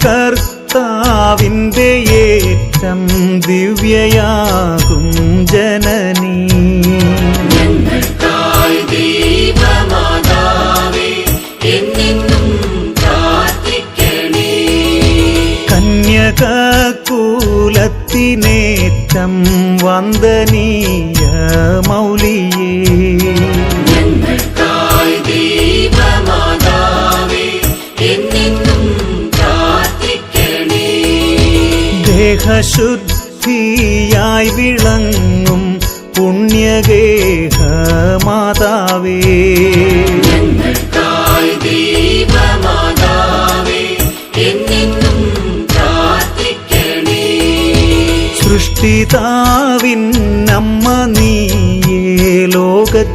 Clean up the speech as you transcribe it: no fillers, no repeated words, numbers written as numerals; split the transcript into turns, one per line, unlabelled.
കർത്താവിൻ്റെ ഏറ്റം ദിവ്യയാകും ജനനീ. കന്യകകുലത്തിനേറ്റം വന്ദനീയ മൗലിയേ, ദേഹശുദ്ധിയായി വിളങ്ങും പുണ്യഗേഹ മാതാവേ, സൃഷ്ടിതാവിൻ അമ്മ നീയേ ലോകത്തിൽ